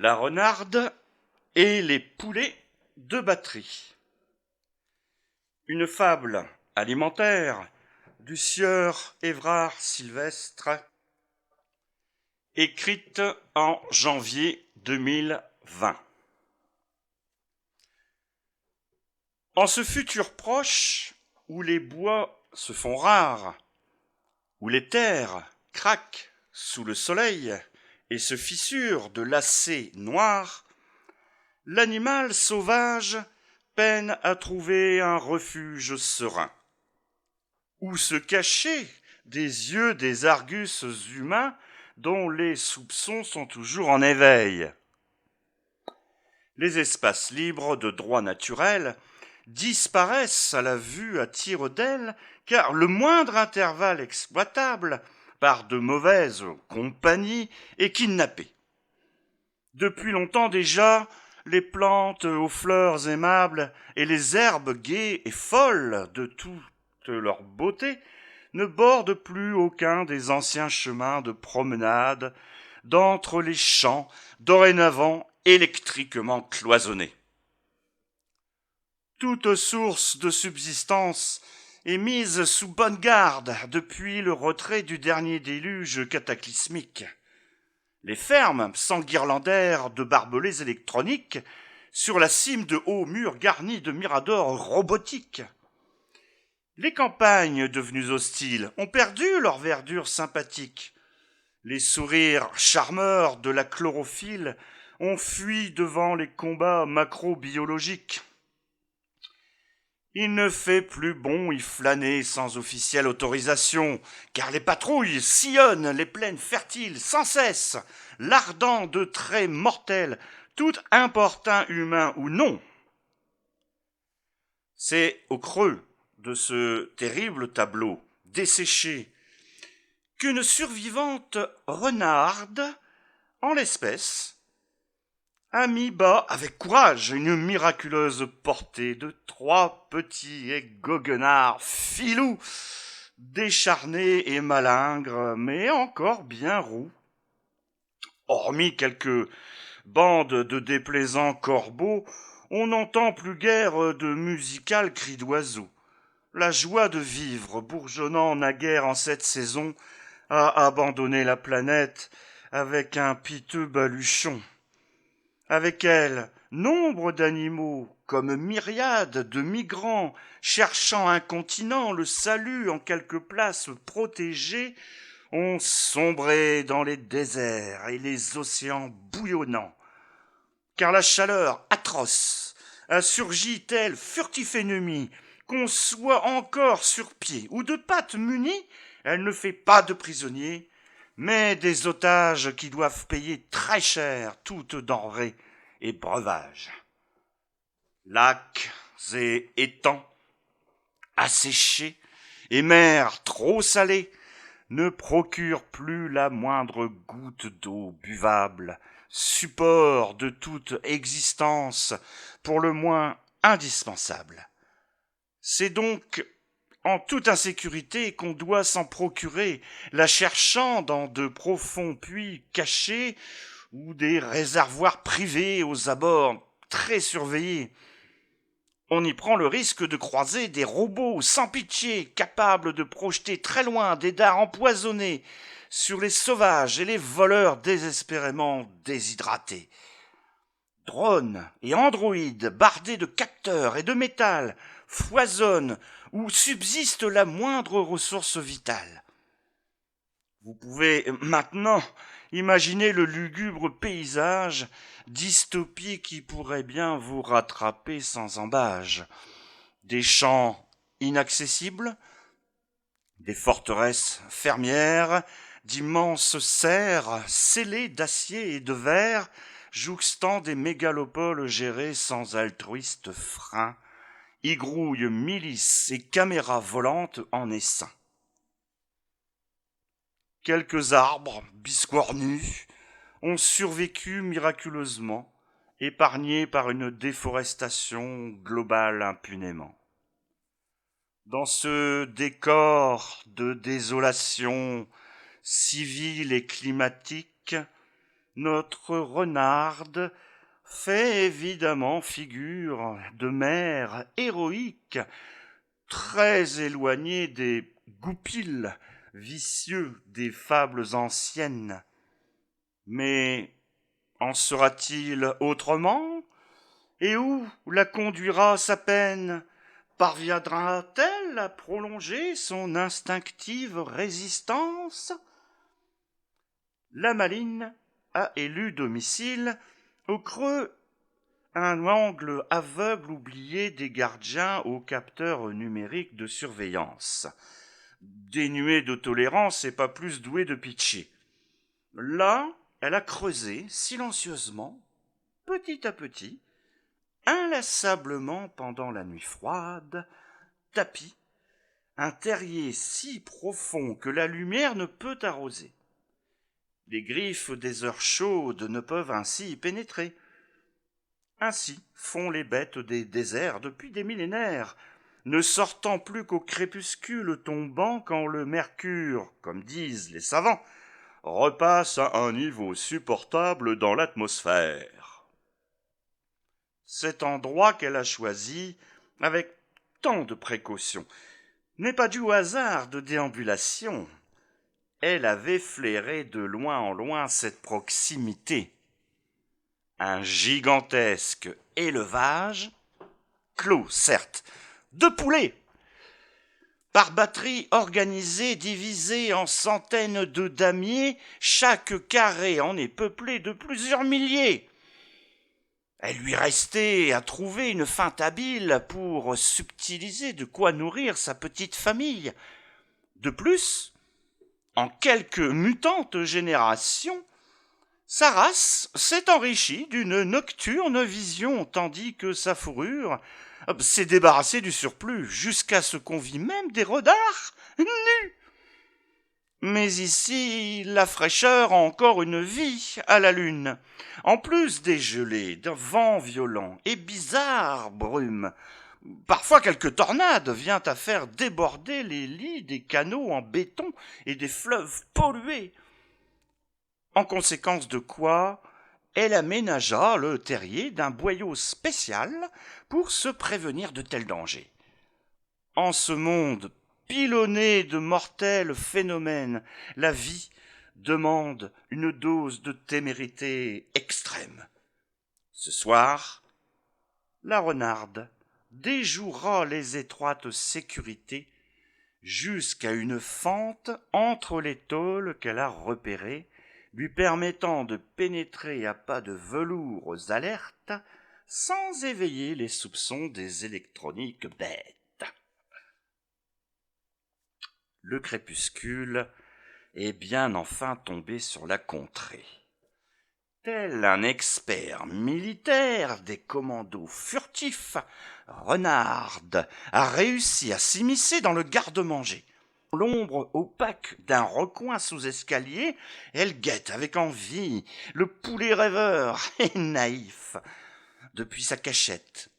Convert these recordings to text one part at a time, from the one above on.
La renarde et les poulets de batterie. Une fable alimentaire du sieur Évrard Sylvestre, écrite en janvier 2020. En ce futur proche, où les bois se font rares, où les terres craquent sous le soleil et se fissurent de lacets noirs, l'animal sauvage peine à trouver un refuge serein. Où se cacher des yeux des argus humains dont les soupçons sont toujours en éveil. Les espaces libres de droit naturel disparaissent à la vue à tire d'aile, car le moindre intervalle exploitable par de mauvaises compagnies est kidnappé. Depuis longtemps déjà, les plantes aux fleurs aimables et les herbes gaies et folles de toute leur beauté ne bordent plus aucun des anciens chemins de promenade d'entre les champs dorénavant électriquement cloisonnés. Toute source de subsistance est mise sous bonne garde depuis le retrait du dernier déluge cataclysmique. Les fermes s'enguirlandèrent de barbelés électroniques sur la cime de hauts murs garnis de miradors robotiques. Les campagnes devenues hostiles ont perdu leur verdure sympathique. Les sourires charmeurs de la chlorophylle ont fui devant les combats macrobiologiques. Il ne fait plus bon y flâner sans officielle autorisation, car les patrouilles sillonnent les plaines fertiles sans cesse, lardant de traits mortels tout importun humain ou non. C'est au creux de ce terrible tableau desséché qu'une survivante renarde, en l'espèce, a mis bas avec courage une miraculeuse portée de 3 petits et goguenards filous, décharnés et malingres, mais encore bien roux. Hormis quelques bandes de déplaisants corbeaux, on n'entend plus guère de musical cri d'oiseaux. La joie de vivre, bourgeonnant naguère en cette saison, a abandonné la planète avec un piteux baluchon. Avec elle, nombre d'animaux, comme myriades de migrants, cherchant un continent, le salut en quelque place protégée, ont sombré dans les déserts et les océans bouillonnants. Car la chaleur atroce a surgi tel furtif ennemi, qu'on soit encore sur pied ou de pattes munies, elle ne fait pas de prisonniers, mais des otages qui doivent payer très cher toute denrée et breuvage. Lacs et étangs asséchés et mers trop salées ne procurent plus la moindre goutte d'eau buvable, support de toute existence pour le moins indispensable. C'est donc en toute insécurité qu'on doit s'en procurer, la cherchant dans de profonds puits cachés ou des réservoirs privés aux abords très surveillés. On y prend le risque de croiser des robots sans pitié, capables de projeter très loin des dards empoisonnés sur les sauvages et les voleurs désespérément déshydratés. Drones et androïdes bardés de capteurs et de métal foisonnent où subsiste la moindre ressource vitale. Vous pouvez maintenant imaginer le lugubre paysage, dystopie qui pourrait bien vous rattraper sans embâge. Des champs inaccessibles, des forteresses fermières, d'immenses serres scellées d'acier et de verre, jouxtant des mégalopoles gérées sans altruiste frein, y grouillent milices et caméras volantes en essaim. Quelques arbres biscornus ont survécu miraculeusement, épargnés par une déforestation globale impunément. Dans ce décor de désolation civile et climatique, notre renarde fait évidemment figure de mère héroïque, très éloignée des goupils vicieux des fables anciennes. Mais en sera-t-il autrement? Et où la conduira sa peine? Parviendra-t-elle à prolonger son instinctive résistance? La Maline a élu domicile au creux un angle aveugle oublié des gardiens aux capteurs numériques de surveillance, dénué de tolérance et pas plus doué de pitié. Là, elle a creusé silencieusement, petit à petit, inlassablement pendant la nuit froide, tapis, un terrier si profond que la lumière ne peut arroser. Les griffes des heures chaudes ne peuvent ainsi y pénétrer. Ainsi font les bêtes des déserts depuis des millénaires, ne sortant plus qu'au crépuscule tombant quand le mercure, comme disent les savants, repasse à un niveau supportable dans l'atmosphère. Cet endroit qu'elle a choisi, avec tant de précautions, n'est pas dû au hasard de déambulation. Elle avait flairé de loin en loin cette proximité. Un gigantesque élevage, clos certes, de poulets, par batterie organisée, divisée en centaines de damiers, chaque carré en est peuplé de plusieurs milliers. Elle lui restait à trouver une feinte habile pour subtiliser de quoi nourrir sa petite famille. De plus, en quelques mutantes générations, sa race s'est enrichie d'une nocturne vision, tandis que sa fourrure s'est débarrassée du surplus, jusqu'à ce qu'on vit même des renards nus. Mais ici, la fraîcheur a encore une vie à la lune. En plus des gelées, d'un vent violent et bizarre brume, parfois quelque tornade vient à faire déborder les lits des canaux en béton et des fleuves pollués. En conséquence de quoi, elle aménagea le terrier d'un boyau spécial pour se prévenir de tels dangers. En ce monde pilonné de mortels phénomènes, la vie demande une dose de témérité extrême. Ce soir, la renarde déjouera les étroites sécurités jusqu'à une fente entre les tôles qu'elle a repérées, lui permettant de pénétrer à pas de velours alertes sans éveiller les soupçons des électroniques bêtes. Le crépuscule est bien enfin tombé sur la contrée. Tel un expert militaire des commandos furtifs, Renarde a réussi à s'immiscer dans le garde-manger. L'ombre opaque d'un recoin sous escalier, elle guette avec envie le poulet rêveur et naïf. Depuis sa cachette,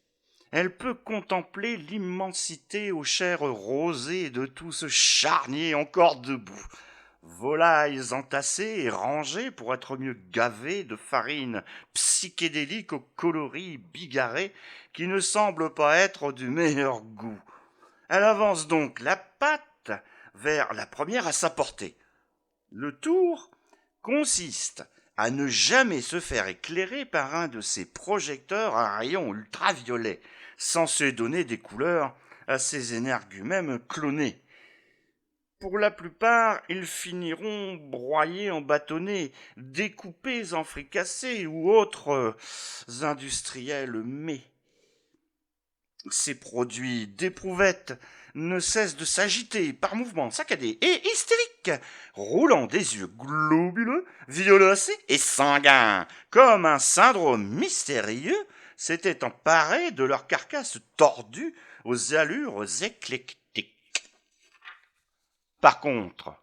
elle peut contempler l'immensité aux chairs rosées de tout ce charnier encore debout. Volailles entassées et rangées pour être mieux gavées de farine psychédélique aux coloris bigarrés qui ne semblent pas être du meilleur goût. Elle avance donc la patte vers la première à sa portée. Le tour consiste à ne jamais se faire éclairer par un de ces projecteurs à rayons ultraviolets, censés donner des couleurs à ces énergumènes clonés. Pour la plupart, ils finiront broyés en bâtonnets, découpés en fricassés ou autres industriels mets. Ces produits d'éprouvette ne cessent de s'agiter par mouvements saccadés et hystériques, roulant des yeux globuleux, violacés et sanguins, comme un syndrome mystérieux s'était emparé de leur carcasse tordue aux allures éclectiques. Par contre,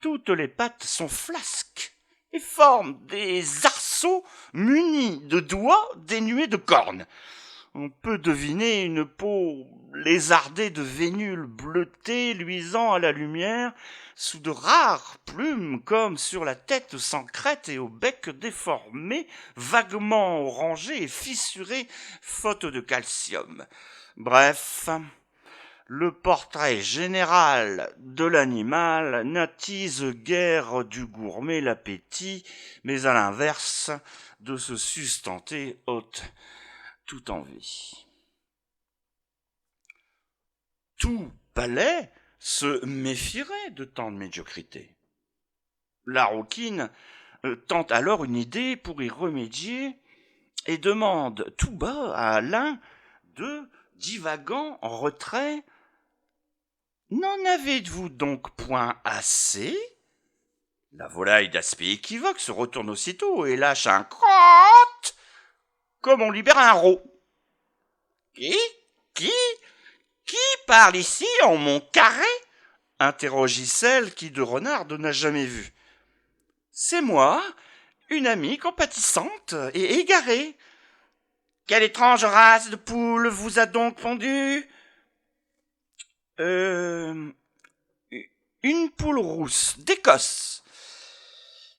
toutes les pattes sont flasques et forment des arceaux munis de doigts dénués de cornes. On peut deviner une peau lézardée de vénules bleutées luisant à la lumière, sous de rares plumes comme sur la tête sans crête et au bec déformé, vaguement orangé et fissuré, faute de calcium. Bref, le portrait général de l'animal n'attise guère du gourmet l'appétit, mais à l'inverse de se sustenter ôte toute envie. Tout palais se méfierait de tant de médiocrité. La rouquine tente alors une idée pour y remédier et demande tout bas à Alain de, divagant en retrait, « N'en avez-vous donc point assez ?» La volaille d'aspect équivoque se retourne aussitôt et lâche un crotte comme on libère un rot. « Qui parle ici en mon carré ?» interrogit celle qui de Renarde n'a jamais vu. « C'est moi, une amie compatissante et égarée. »« Quelle étrange race de poule vous a donc pondu ?»« Une poule rousse d'Écosse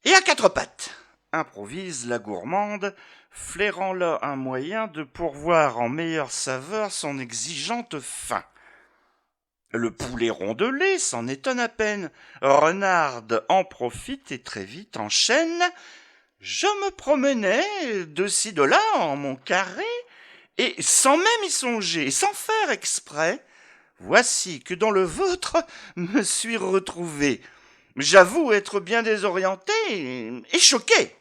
et à 4 pattes, » improvise la gourmande, flairant là un moyen de pourvoir en meilleure saveur son exigeante faim. Le poulet rondelé s'en étonne à peine. Renarde en profite et très vite enchaîne. Je me promenais de ci de là en mon carré, et sans même y songer, et sans faire exprès, voici que dans le vôtre me suis retrouvé. J'avoue être bien désorienté et choqué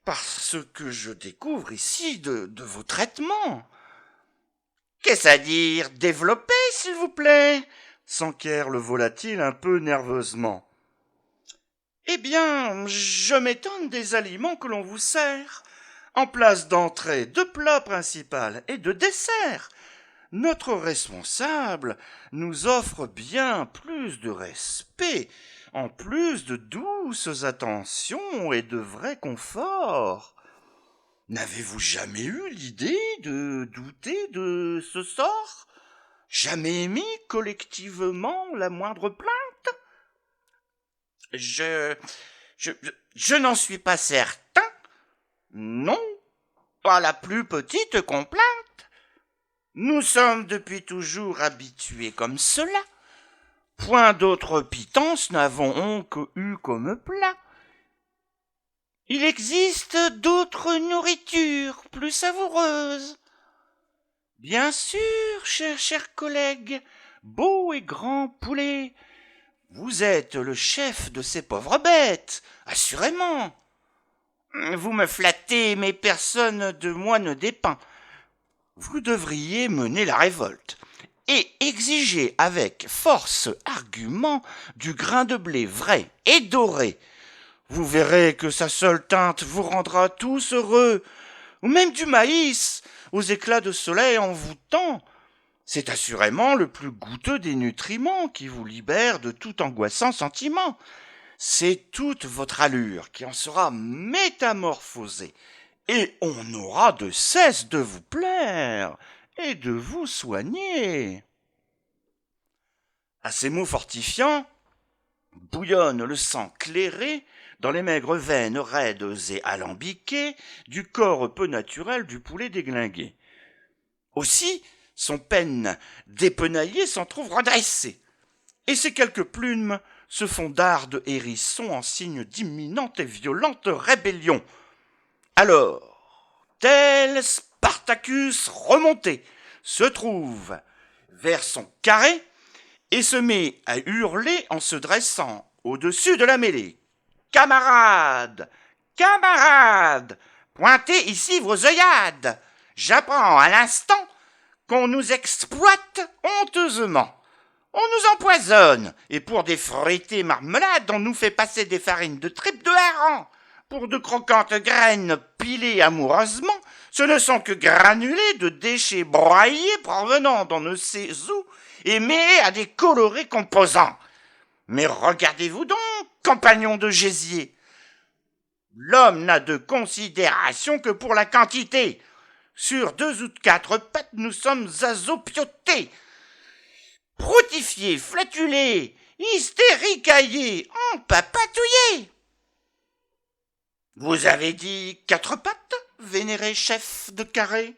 par ce que je découvre ici de vos traitements. « Qu'est-ce à dire? Développez, s'il vous plaît » s'enquiert le volatile un peu nerveusement. « Eh bien, je m'étonne des aliments que l'on vous sert. En place d'entrée, de plat principal et de dessert, notre responsable nous offre bien plus de respect, en plus de douces attentions et de vrai confort. N'avez-vous jamais eu l'idée de douter de ce sort? Jamais émis collectivement la moindre plainte? Je n'en suis pas certain. Non, pas la plus petite complainte. Nous sommes depuis toujours habitués comme cela. Point d'autre pitance n'avons eu comme plat. Il existe d'autres nourritures plus savoureuses. Bien sûr, cher collègue, beau et grand poulet, vous êtes le chef de ces pauvres bêtes, assurément. Vous me flattez, mais personne de moi ne dépend. Vous devriez mener la révolte et exiger avec force argument du grain de blé vrai et doré. Vous verrez que sa seule teinte vous rendra tous heureux, ou même du maïs, aux éclats de soleil envoûtants. C'est assurément le plus goûteux des nutriments qui vous libère de tout angoissant sentiment. C'est toute votre allure qui en sera métamorphosée, et on n'aura de cesse de vous plaire et de vous soigner. » À ces mots fortifiants, bouillonne le sang clairé dans les maigres veines raides et alambiquées du corps peu naturel du poulet déglingué. Aussi, son peigne dépenaillé s'en trouve redressé, et ses quelques plumes se font d'ardes hérissons en signe d'imminente et violente rébellion. Alors, tel Spartacus remonté, se trouve vers son carré et se met à hurler en se dressant au-dessus de la mêlée. « Camarades, camarades, pointez ici vos œillades. J'apprends à l'instant qu'on nous exploite honteusement. On nous empoisonne, et pour des fruités marmelades, on nous fait passer des farines de tripes de hareng. Pour de croquantes graines pilées amoureusement, ce ne sont que granulés de déchets broyés provenant d'on ne sait où et mêlés à des colorés composants. Mais regardez-vous donc, compagnons de gésier. L'homme n'a de considération que pour la quantité. Sur 2 ou 4 pattes, nous sommes azopiotés, proutifiés, flatulés, hystéricaillés, empapatouillés. Vous avez dit 4 pattes, vénéré chef de carré?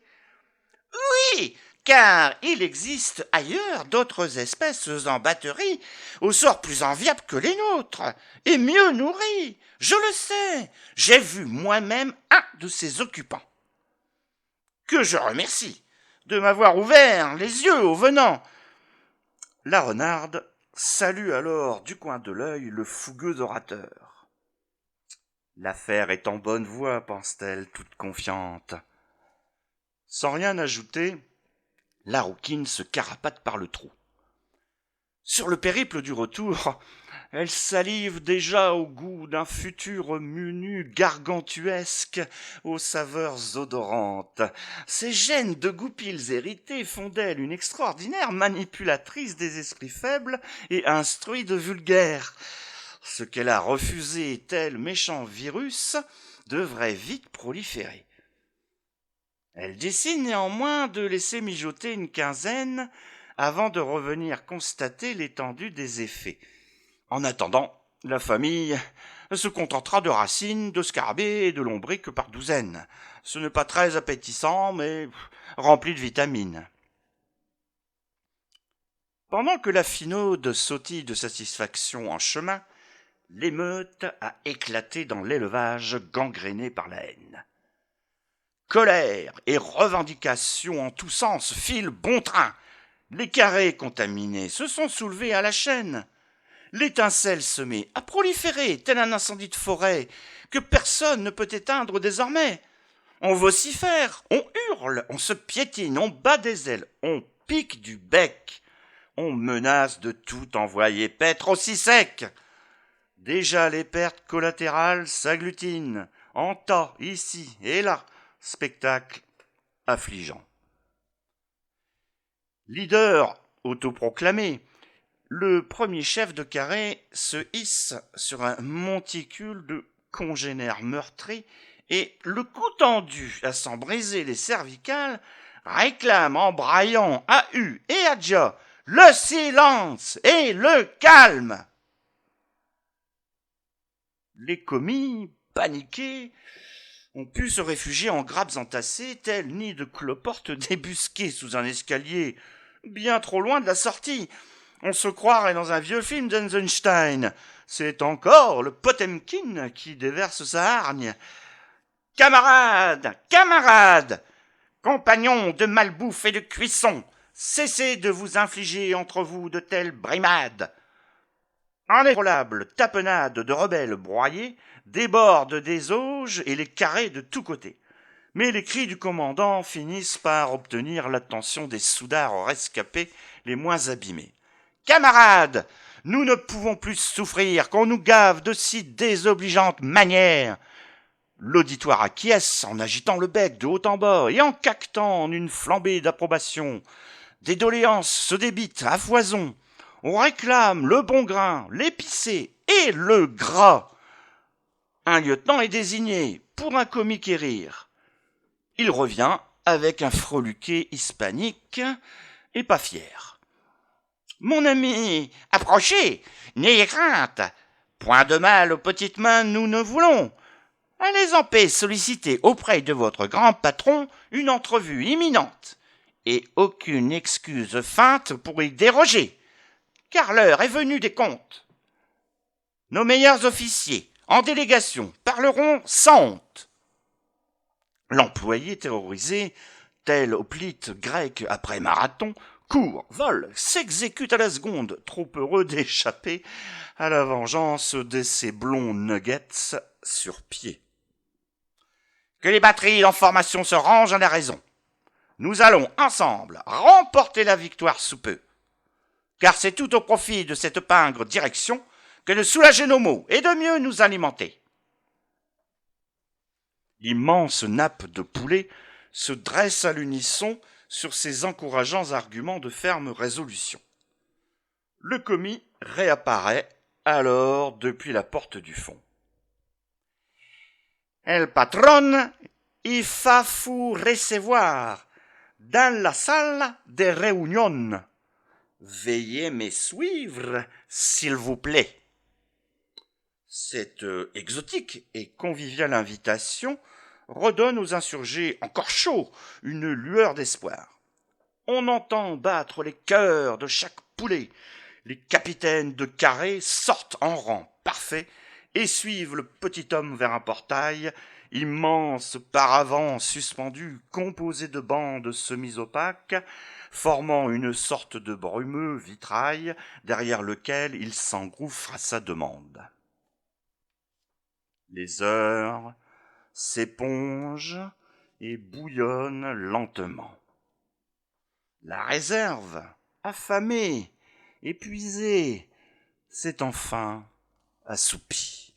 Oui, car il existe ailleurs d'autres espèces en batterie, au sort plus enviable que les nôtres, et mieux nourries. Je le sais, j'ai vu moi-même un de ses occupants. Que je remercie de m'avoir ouvert les yeux au venant. La renarde salue alors du coin de l'œil le fougueux orateur. L'affaire est en bonne voie, pense-t-elle, toute confiante. Sans rien ajouter, la rouquine se carapate par le trou. Sur le périple du retour, elle salive déjà au goût d'un futur menu gargantuesque aux saveurs odorantes. Ces gènes de goupilles héritées font d'elle une extraordinaire manipulatrice des esprits faibles et instruits de vulgaires. Ce qu'elle a refusé, tel méchant virus, devrait vite proliférer. Elle décide néanmoins de laisser mijoter une quinzaine avant de revenir constater l'étendue des effets. En attendant, la famille se contentera de racines, de scarabées et de lombriques par douzaines. Ce n'est pas très appétissant, mais rempli de vitamines. Pendant que la finaude sautille de satisfaction en chemin, l'émeute a éclaté dans l'élevage gangréné par la haine. Colère et revendication en tous sens filent bon train. Les carrés contaminés se sont soulevés à la chaîne. L'étincelle se met à proliférer, tel un incendie de forêt, que personne ne peut éteindre désormais. On vocifère, on hurle, on se piétine, on bat des ailes, on pique du bec. On menace de tout envoyer paître aussi sec. Déjà les pertes collatérales s'agglutinent, en tas, ici et là. Spectacle affligeant. Leader autoproclamé, le premier chef de carré se hisse sur un monticule de congénères meurtris et, le cou tendu à s'en briser les cervicales, réclame en braillant à U et à Dia le silence et le calme. Les commis, paniqués, ont pu se réfugier en grappes entassées, tels nids de cloportes débusqués sous un escalier, bien trop loin de la sortie. On se croirait dans un vieux film d'Eisenstein. C'est encore le Potemkin qui déverse sa hargne. Camarades, camarades, compagnons de malbouffe et de cuisson, cessez de vous infliger entre vous de telles brimades. Inébranlable tapenade de rebelles broyés déborde des auges et les carrés de tous côtés. Mais les cris du commandant finissent par obtenir l'attention des soudards rescapés les moins abîmés. Camarades, nous ne pouvons plus souffrir qu'on nous gave de si désobligeantes manières. L'auditoire acquiesce en agitant le bec de haut en bas et en caquetant en une flambée d'approbation. Des doléances se débitent à foison. On réclame le bon grain, l'épicé et le gras. Un lieutenant est désigné pour un comique et rire. Il revient avec un freluquet hispanique et pas fier. Mon ami, approchez, n'ayez crainte. Point de mal aux petites mains, nous ne voulons. Allez en paix solliciter auprès de votre grand patron une entrevue imminente, et aucune excuse feinte pour y déroger, car l'heure est venue des comptes. Nos meilleurs officiers, en délégation, parleront sans honte. L'employé terrorisé, tel hoplite grec après marathon, court, vole, s'exécute à la seconde, trop heureux d'échapper à la vengeance de ses blonds nuggets sur pied. Que les batteries en formation se rangent à la raison. Nous allons ensemble remporter la victoire sous peu. Car c'est tout au profit de cette pingre direction que de soulager nos maux et de mieux nous alimenter. L'immense nappe de poulet se dresse à l'unisson sur ces encourageants arguments de ferme résolution. Le commis réapparaît alors depuis la porte du fond. El patron Il fa vous recevoir dans la salle des réunions. Veuillez me suivre, s'il vous plaît. Cette exotique et conviviale invitation redonne aux insurgés encore chauds une lueur d'espoir. On entend battre les cœurs de chaque poulet. Les capitaines de carré sortent en rang parfait et suivent le petit homme vers un portail, immense paravent suspendu, composé de bandes semi-opaques, formant une sorte de brumeux vitrail derrière lequel il s'engouffre à sa demande. Les heures s'épongent et bouillonnent lentement. La réserve, affamée, épuisée, s'est enfin assoupie.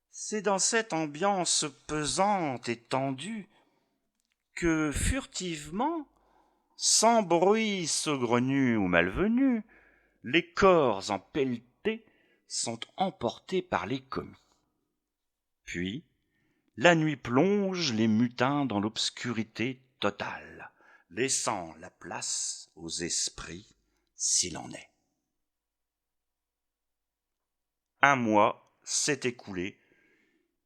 C'est dans cette ambiance pesante et tendue que furtivement, sans bruit saugrenu ou malvenu, les corps empelletés sont emportés par les commis. Puis, la nuit plonge les mutins dans l'obscurité totale, laissant la place aux esprits s'il en est. Un mois s'est écoulé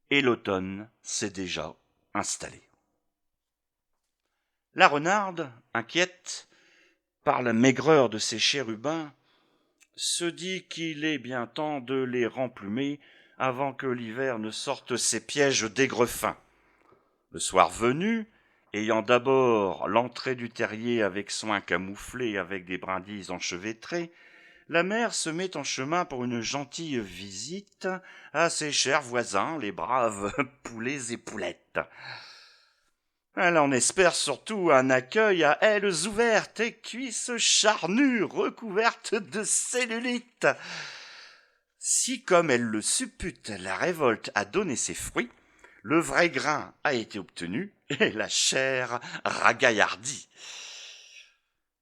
et l'automne s'est déjà installé. La renarde, inquiète par la maigreur de ses chérubins, se dit qu'il est bien temps de les remplumer avant que l'hiver ne sorte ses pièges d'aigrefins. Le soir venu, ayant d'abord l'entrée du terrier avec soin camouflée avec des brindilles enchevêtrées, la mère se met en chemin pour une gentille visite à ses chers voisins, les braves poulets et poulettes. Elle en espère surtout un accueil à ailes ouvertes et cuisses charnues recouvertes de cellulite. Si, comme elle le suppute, la révolte a donné ses fruits, le vrai grain a été obtenu et la chair ragaillardie.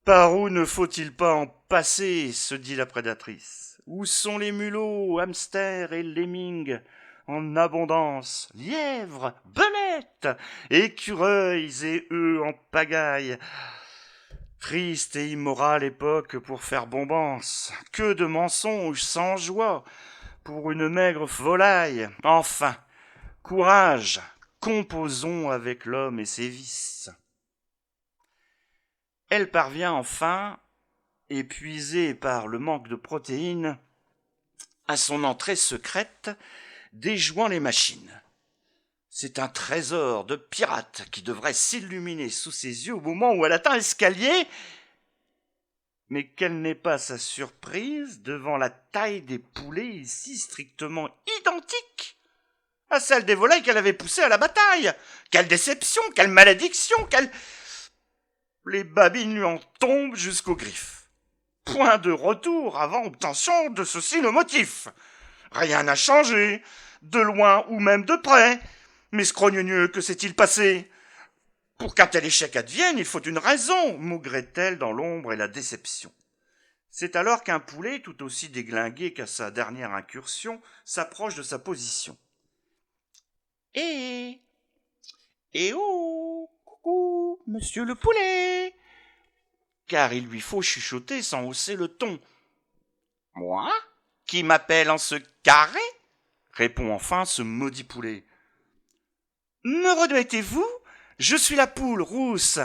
Par où ne faut-il pas en passer, se dit la prédatrice. Où sont les mulots, hamsters et lemmings en abondance, lièvres, belettes, écureuils et œufs en pagaille. Triste et immorale époque pour faire bombance. Que de mensonges sans joie pour une maigre volaille. Enfin, courage, composons avec l'homme et ses vices. Elle parvient enfin, épuisée par le manque de protéines, à son entrée secrète, déjouant les machines. C'est un trésor de pirate qui devrait s'illuminer sous ses yeux au moment où elle atteint l'escalier, mais quelle n'est pas sa surprise devant la taille des poulets ici strictement identique à celle des volailles qu'elle avait poussées à la bataille. Quelle déception, quelle malédiction, Les babines lui en tombent jusqu'aux griffes. Point de retour avant obtention de ceci le motif. Rien n'a changé, de loin ou même de près. Mais scrogneux, que s'est-il passé? Pour qu'un tel échec advienne, il faut une raison, maugrait-elle dans l'ombre et la déception. C'est alors qu'un poulet, tout aussi déglingué qu'à sa dernière incursion, s'approche de sa position. Eh oh, coucou, monsieur le poulet, car il lui faut chuchoter sans hausser le ton. Moi, qui m'appelle en ce carré, répond enfin ce maudit poulet. Me remettez-vous? Je suis la poule rousse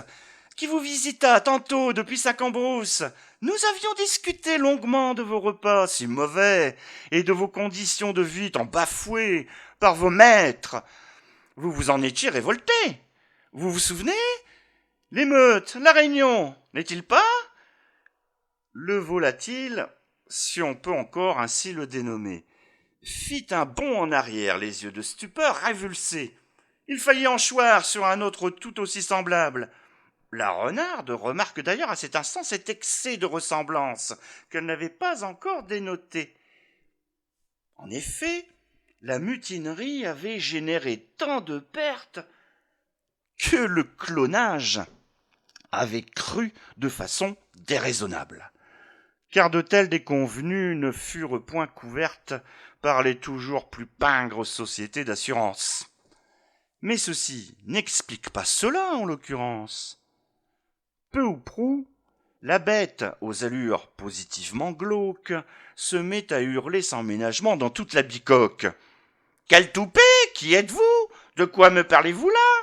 qui vous visita tantôt depuis sa cambrousse. Nous avions discuté longuement de vos repas si mauvais et de vos conditions de vie tant bafouées par vos maîtres. Vous vous en étiez révolté. Vous vous souvenez? L'émeute, la réunion, n'est-il pas? Le volatil, si on peut encore ainsi le dénommer, fit un bond en arrière, les yeux de stupeur révulsés. Il faillit en choir sur un autre tout aussi semblable. La renarde remarque d'ailleurs à cet instant cet excès de ressemblance qu'elle n'avait pas encore dénoté. En effet, la mutinerie avait généré tant de pertes que le clonage avait cru de façon déraisonnable, car de telles déconvenues ne furent point couvertes par les toujours plus pingres sociétés d'assurance. Mais ceci n'explique pas cela en l'occurrence. Peu ou prou, la bête, aux allures positivement glauques, se met à hurler sans ménagement dans toute la bicoque. « Quel toupet! Qui êtes-vous? De quoi me parlez-vous là?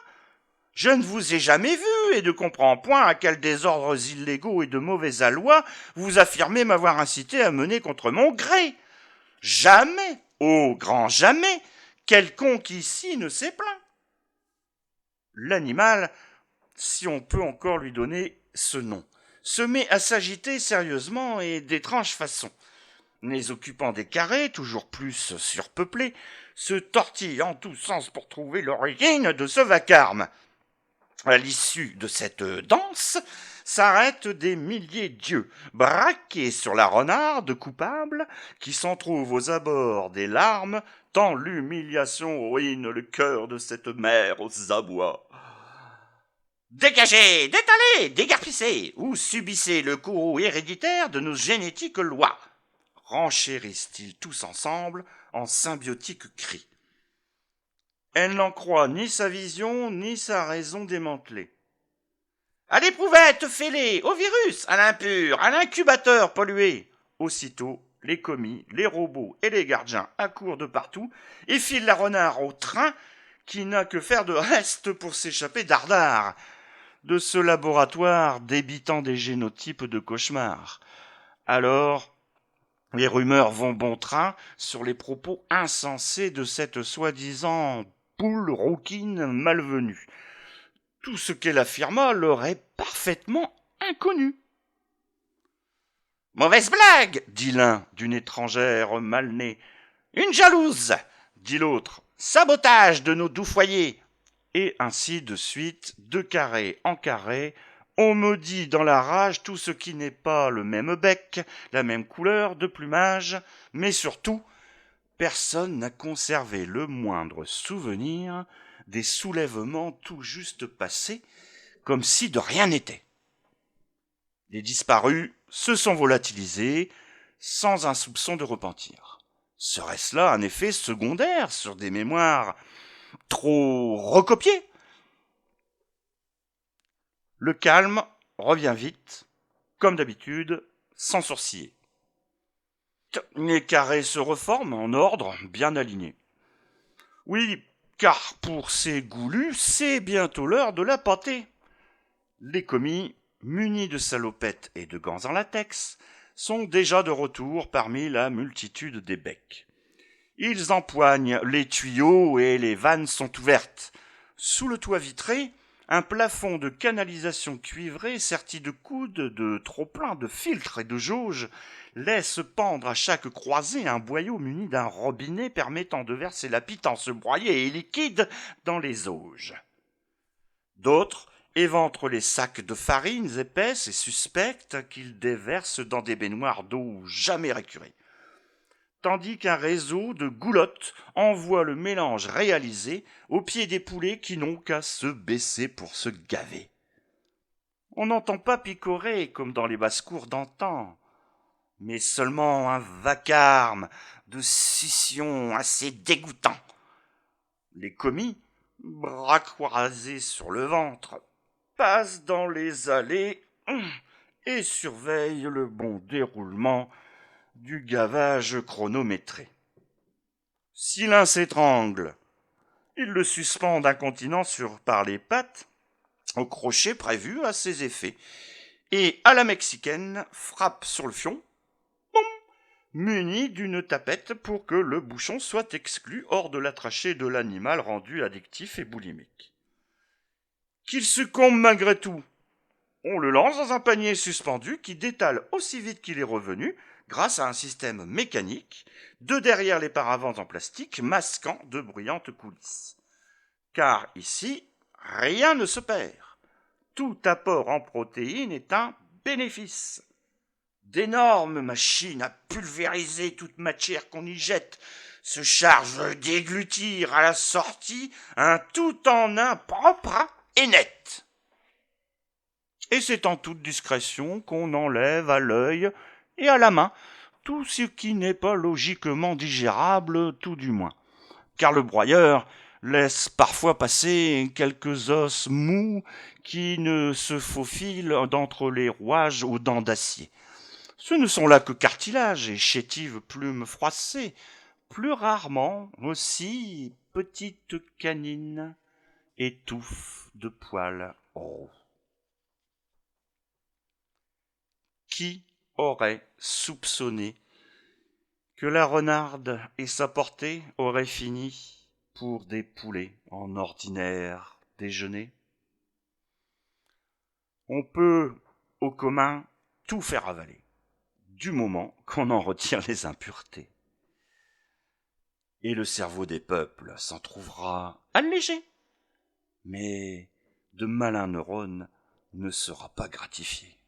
Je ne vous ai jamais vu et ne comprends point à quels désordres illégaux et de mauvais aloi vous affirmez m'avoir incité à mener contre mon gré. Jamais, ô grand jamais, quelconque ici ne s'est plaint. » L'animal, si on peut encore lui donner ce nom, se met à s'agiter sérieusement et d'étranges façons. Les occupants des carrés, toujours plus surpeuplés, se tortillent en tous sens pour trouver l'origine de ce vacarme. À l'issue de cette danse, s'arrêtent des milliers d'yeux, braqués sur la renarde coupable, qui s'en trouve aux abords des larmes, tant l'humiliation ruine le cœur de cette mère aux abois. Dégagez, détalez, dégarpissez, ou subissez le courroux héréditaire de nos génétiques lois, renchérissent-ils tous ensemble en symbiotiques cris. Elle n'en croit ni sa vision, ni sa raison démantelée. À l'éprouvette fêlée, au virus, à l'impur, à l'incubateur pollué. Aussitôt, les commis, les robots et les gardiens accourent de partout et filent la renard au train qui n'a que faire de reste pour s'échapper dardard de ce laboratoire débitant des génotypes de cauchemar. Alors, les rumeurs vont bon train sur les propos insensés de cette soi-disant poule rouquine malvenue. Tout ce qu'elle affirma leur est parfaitement inconnu. « Mauvaise blague, dit l'un d'une étrangère mal née. Une jalouse, dit l'autre. Sabotage de nos doux foyers. Et ainsi de suite, de carré en carré, on maudit dans la rage tout ce qui n'est pas le même bec, la même couleur de plumage, mais surtout, personne n'a conservé le moindre souvenir des soulèvements tout juste passés, comme si de rien n'était. Les disparus se sont volatilisés sans un soupçon de repentir. Serait-ce là un effet secondaire sur des mémoires trop recopiées? Le calme revient vite, comme d'habitude, sans sourciller. Les carrés se reforment en ordre bien aligné. Oui, car pour ces goulus, c'est bientôt l'heure de la pâtée. Les commis, munis de salopettes et de gants en latex, sont déjà de retour parmi la multitude des becs. Ils empoignent les tuyaux et les vannes sont ouvertes. Sous le toit vitré, un plafond de canalisation cuivrée serti de coudes, de trop-plein, de filtres et de jauges laisse pendre à chaque croisée un boyau muni d'un robinet permettant de verser la pitance broyée et liquide dans les auges. D'autres éventrent les sacs de farines épaisses et suspectes qu'ils déversent dans des baignoires d'eau jamais récurées, tandis qu'un réseau de goulottes envoie le mélange réalisé au pied des poulets qui n'ont qu'à se baisser pour se gaver. On n'entend pas picorer comme dans les basses-cours d'antan, mais seulement un vacarme de succion assez dégoûtant. Les commis, bras croisés sur le ventre, passent dans les allées et surveillent le bon déroulement du gavage chronométré. Si l'un s'étrangle, ils le suspendent incontinent par les pattes au crochet prévu à ses effets, et à la mexicaine frappe sur le fion, muni d'une tapette pour que le bouchon soit exclu hors de la trachée de l'animal rendu addictif et boulimique. Qu'il succombe malgré tout, on le lance dans un panier suspendu qui détale aussi vite qu'il est revenu grâce à un système mécanique de derrière les paravents en plastique masquant de bruyantes coulisses. Car ici, rien ne se perd. Tout apport en protéines est un bénéfice. D'énormes machines à pulvériser toute matière qu'on y jette se chargent d'églutir à la sortie un tout en un propre et net. Et c'est en toute discrétion qu'on enlève à l'œil et à la main tout ce qui n'est pas logiquement digérable, tout du moins. Car le broyeur laisse parfois passer quelques os mous qui ne se faufilent d'entre les rouages aux dents d'acier. Ce ne sont là que cartilages et chétives plumes froissées, plus rarement aussi petites canines et touffes de poils roux. Qui aurait soupçonné que la renarde et sa portée auraient fini pour des poulets en ordinaire déjeuner? On peut, au commun, tout faire avaler, du moment qu'on en retire les impuretés. Et le cerveau des peuples s'en trouvera allégé, mais de malins neurones ne sera pas gratifié.